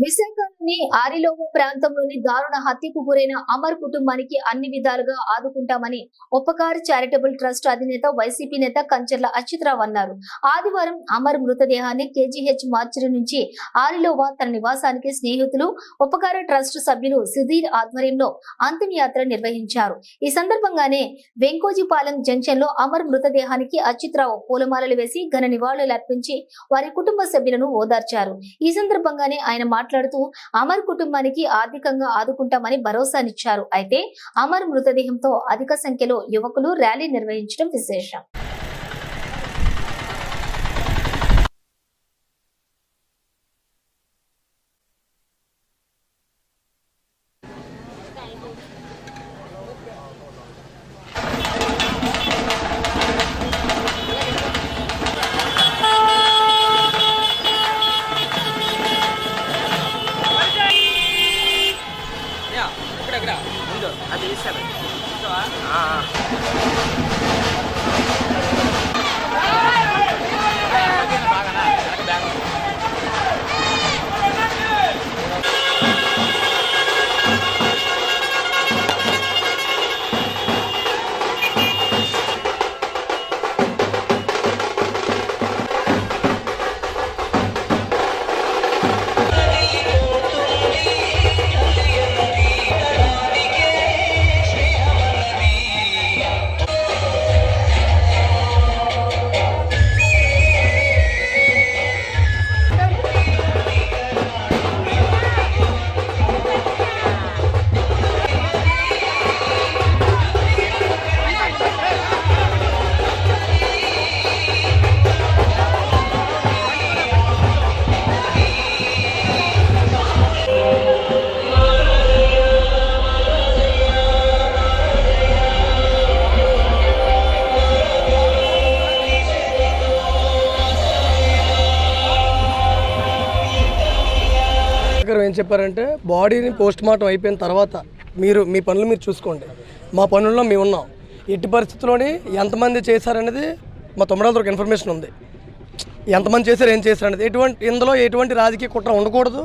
విశాఖలోని ఆరిలోవ ప్రాంతంలోని దారుణ హత్యకు గురైన అమర్ కుటుంబానికి అన్ని విధాలుగా ఆదుకుంటామని ఉపకార్ చారిటబుల్ ట్రస్ట్ అధినేత వైసీపీ నేత కంచర్ల అచ్యుతరావు అన్నారు. ఆదివారం అమర్ మృతదేహాన్ని కేజీహెచ్ మార్చిరి నుంచి ఆరిలోవ తన నివాసానికి స్నేహితులు ఉపకార ట్రస్ట్ సభ్యులు సుధీర్ ఆధ్వర్యంలో అంతిమయాత్ర నిర్వహించారు. ఈ సందర్భంగానే వెంకోజీపాలెం జంక్షన్ లో అమర్ మృతదేహానికి అచ్యుతరావు పూలమాలలు వేసి ఘన నివాళులు అర్పించి వారి కుటుంబ సభ్యులను ఓదార్చారు. ఈ సందర్భంగానే ఆయన మాట్లాడుతూ అమర్ కుటుంబానికి ఆర్థికంగా ఆదుకుంటామని భరోసానిచ్చారు. అయితే అమర్ మృతదేహంతో అధిక సంఖ్యలో యువకులు ర్యాలీ నిర్వహించడం విశేషం. అది ఇస్తాను ఏం చెప్పారంటే బాడీని పోస్ట్ మార్టం అయిపోయిన తర్వాత మీ పనులు మీరు చూసుకోండి, మా పనుల్లో మేము ఉన్నాం. ఎట్టి పరిస్థితుల్లోని ఎంతమంది చేశారనేది మా తమ్ముళ్ళతో ఒక ఇన్ఫర్మేషన్ ఉంది. ఎంతమంది చేశారు, ఏం చేశారు అనేది ఇందులో ఎటువంటి రాజకీయ కుట్ర ఉండకూడదు,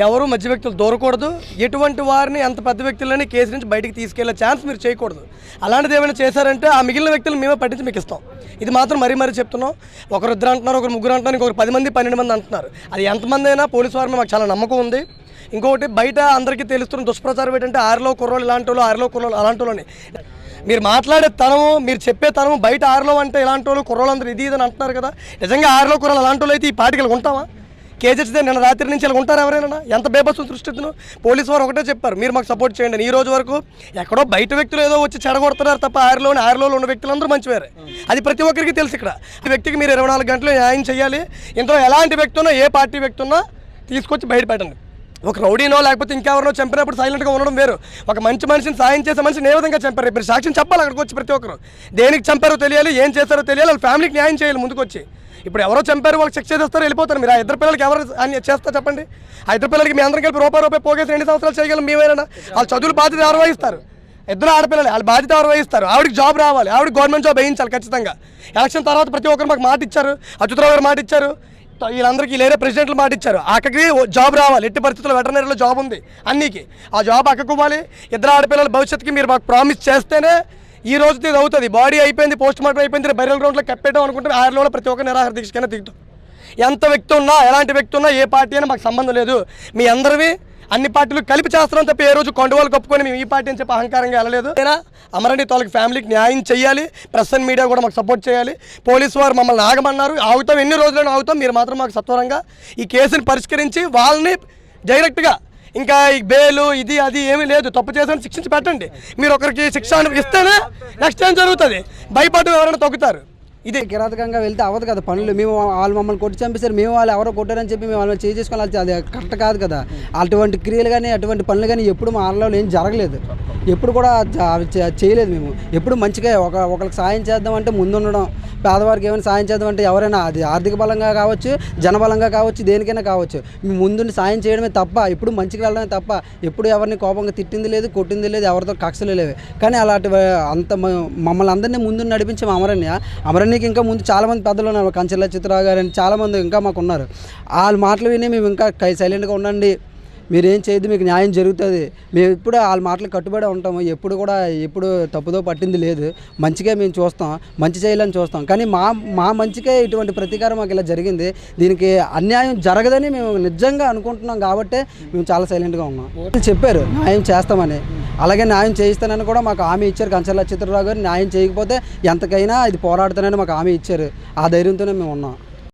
ఎవరు మధ్య వ్యక్తులు దూరకూడదు, ఎటువంటి వారిని అంత పెద్ద వ్యక్తులని కేసు నుంచి బయటికి తీసుకెళ్లే ఛాన్స్ మీరు చేయకూడదు. అలాంటిది ఏమైనా చేశారంటే ఆ మిగిలిన వ్యక్తులు మేమే పట్టించి మీకు ఇస్తాం. ఇది మాత్రం మరీ చెప్తున్నాం. ఒకరు ఇద్దరు అంటున్నారు, ఒకరు ముగ్గురు అంటున్నారు, ఇంకొకరు 10 మంది 12 మంది అంటున్నారు. అది ఎంతమంది అయినా పోలీసు వారిని మాకు చాలా నమ్మకం ఉంది. ఇంకొకటి బయట అందరికీ తెలుస్తున్న దుష్ప్రచారం ఏంటంటే ఆరులో కుర్రోళ్ళు ఇలాంటి వాళ్ళు, ఆరులో కుర్రోళ్ళు అలాంటి వాళ్ళని. మీరు మాట్లాడే తనము, మీరు చెప్పే తనము బయట ఆరులో అంటే ఇలాంటి వాళ్ళు కుర్రోళ్ళు అందరూ ఇది అని అంటున్నారు కదా. నిజంగా ఆరులో కుర్రోళ్ళు అలాంటి వాళ్ళు అయితే ఈ పార్టీకి ఉంటామా? కేజెస్దే నిన్న రాత్రి నుంచి ఇలా ఉంటారు ఎవరైనా? ఎంత బేబస్సు సృష్టిస్తును. పోలీసు వారు ఒకటే చెప్పారు, మీరు మాకు సపోర్ట్ చేయండి. ఈ రోజు వరకు ఎక్కడో బయట వ్యక్తులు ఏదో వచ్చి చెడగొడుతున్నారు తప్ప ఆరులో ఉన్న వ్యక్తులందరూ మంచివారే. అది ప్రతి ఒక్కరికి తెలుసు. ఇక్కడ ఈ వ్యక్తికి మీరు 24 గంటలు న్యాయం చేయాలి. ఇందులో ఎలాంటి వ్యక్తి ఉన్నా, ఏ పార్టీ వ్యక్తి ఉన్నా తీసుకొచ్చి బయట పెట్టండి. ఒక రౌడీనో లేకపోతే ఇంకెవరినో చంపినప్పుడు సైలెంట్గా ఉండడం వేరు. ఒక మంచి మనిషిని సాయం చేసే మనిషిని ఏ విధంగా చంపారు ఇప్పుడు సాక్ష్యం చెప్పాలి. అక్కడికి వచ్చి ప్రతి ఒక్కరు దేనికి చంపారో తెలియాలి, ఏం చేస్తారో తెలియాలి, వాళ్ళ ఫ్యామిలీకి న్యాయం చేయాలి. ముందుకొచ్చి ఇప్పుడు ఎవరో చంపారు, వాళ్ళకి శిక్ష చేస్తారు, వెళ్ళిపోతారు. మీరు ఆ ఇద్దరు పిల్లలకి ఎవరు చేస్తారు చెప్పండి? ఆ ఇద్దరు పిల్లలకి మీ అందరం కలిపి రూపాయి పోగేసి 2 సంవత్సరాలు చేయగలం మేమేనా? వాళ్ళ చదువులు బాధ్యత ఎవరు వహిస్తారు? ఇద్దరు ఆడపిల్లలు, వాళ్ళ బాధ్యత ఎవరు వహిస్తారు? ఆవిడకి జాబ్ రావాలి, ఆవిడకి గవర్నమెంట్ జాబ్ వేయించాలి ఖచ్చితంగా. ఎలక్షన్ తర్వాత ప్రతి ఒక్కరు మాకు మాట ఇచ్చారు, అచ్యుతరావు గారు మాట ఇచ్చారు, వీళ్ళందరికీ లేరే ప్రెసిడెంట్లు మాట ఇచ్చారు. అక్కడికి జాబ్ రావాలి, ఎట్టి పరిస్థితుల్లో వెటర్నరీలో జాబ్ ఉంది అన్నికి. ఆ జాబ్ అక్కకు ఇవ్వాలి. ఇద్దరు ఆడపిల్లల భవిష్యత్తుకి మీరు మాకు ప్రామిస్ చేస్తేనే ఈ రోజుది ఇది అవుతుంది. బాడీ అయిపోయింది, పోస్ట్ మార్టం అయిపోయింది, బైరల్ గ్రౌండ్లో కప్పేయడం అనుకుంటే 6 రోజుల్లో ప్రతి ఒక్క నిరాహార దీక్షకైనా దిగుతాం. ఎంత వ్యక్తి ఉన్నా, ఎలాంటి వ్యక్తి ఉన్నా, ఏ పార్టీ అయినా మాకు సంబంధం లేదు. మీ అందరివి అన్ని పార్టీలు కలిపి చేస్తున్నాం తప్ప ఏ రోజు కొండవాళ్ళు కప్పుకొని మేము ఈ పార్టీ అని చెప్పి అహంకారంగా వెళ్ళలేదు. అయినా అమరణి తోలకి ఫ్యామిలీకి న్యాయం చేయాలి. ప్రెస్ అండ్ మీడియా కూడా మాకు సపోర్ట్ చేయాలి. పోలీసు వారు మమ్మల్ని ఆగమన్నారు, ఆగుతాం, ఎన్ని రోజులైనా ఆగుతాం. మీరు మాత్రం మాకు సత్వరంగా ఈ కేసుని పరిష్కరించి వాళ్ళని డైరెక్ట్గా ఇంకా ఈ బెయిలు ఇది అది ఏమీ లేదు, తప్పు చేసాను శిక్షించి పెట్టండి. మీరు ఒకరికి శిక్ష ఇస్తేనే నెక్స్ట్ టైం జరుగుతుంది. భయపడడం ఎవరైనా తొక్కుతారు. ఇది కిరాతకంగా వెళ్తే అవ్వదు కదా పనులు. మేము వాళ్ళు మమ్మల్ని కొట్టి చంపేశారు, మేము వాళ్ళు ఎవరో కొట్టారని చెప్పి మేము వాళ్ళని చేసుకోవాలి, అది కరెక్ట్ కాదు కదా. అటువంటి క్రియలు కానీ అటువంటి పనులు కానీ ఎప్పుడు మా ఆడలో ఏం జరగలేదు, ఎప్పుడు కూడా చేయలేదు. మేము ఎప్పుడు మంచిగా ఒకరికి సాయం చేద్దామంటే ముందుండడం, పేదవారికి ఏమైనా సాయం చేద్దామంటే ఎవరైనా అది ఆర్థిక బలంగా కావచ్చు, జనబలంగా కావచ్చు, దేనికైనా కావచ్చు, మేము ముందుండి సాయం చేయడమే తప్ప ఎప్పుడు మంచిగా వెళ్ళడమే తప్ప ఎప్పుడు ఎవరిని కోపంగా తిట్టింది లేదు, కొట్టింది లేదు, ఎవరితో కక్షలు లేవు. కానీ అలాంటి అంత మమ్మల్ని అందరినీ ముందు నడిపించే అమరణ్య ఇవన్నీకి ఇంకా ముందు చాలామంది పెద్దలు ఉన్నారు, కంచెల చిత్రరావు గారు అని చాలామంది ఇంకా మాకు ఉన్నారు. వాళ్ళ మాటలు విని మేము ఇంకా సైలెంట్గా ఉండండి, మీరేం చేయద్దు, మీకు న్యాయం జరుగుతుంది, మేము ఇప్పుడు వాళ్ళ మాటలు కట్టుబడి ఉంటాము, ఎప్పుడు తప్పుదో పట్టింది లేదు, మంచిగా మేము చూస్తాం, మంచి చేయాలని చూస్తాం. కానీ మా మంచికే ఇటువంటి ప్రతీకారం మాకు ఇలా జరిగింది, దీనికి అన్యాయం జరగదని మేము నిజంగా అనుకుంటున్నాం కాబట్టి మేము చాలా సైలెంట్గా ఉన్నాం. చెప్పారు న్యాయం చేస్తామని, అలాగే న్యాయం చేయిస్తానని కూడా మాకు హామీ ఇచ్చారు. కంచెల చిత్రరావు గారు న్యాయం చేయకపోతే ఎంతకైనా ఇది పోరాడుతానని మాకు హామీ ఇచ్చారు. ఆ ధైర్యంతోనే మేము ఉన్నాం.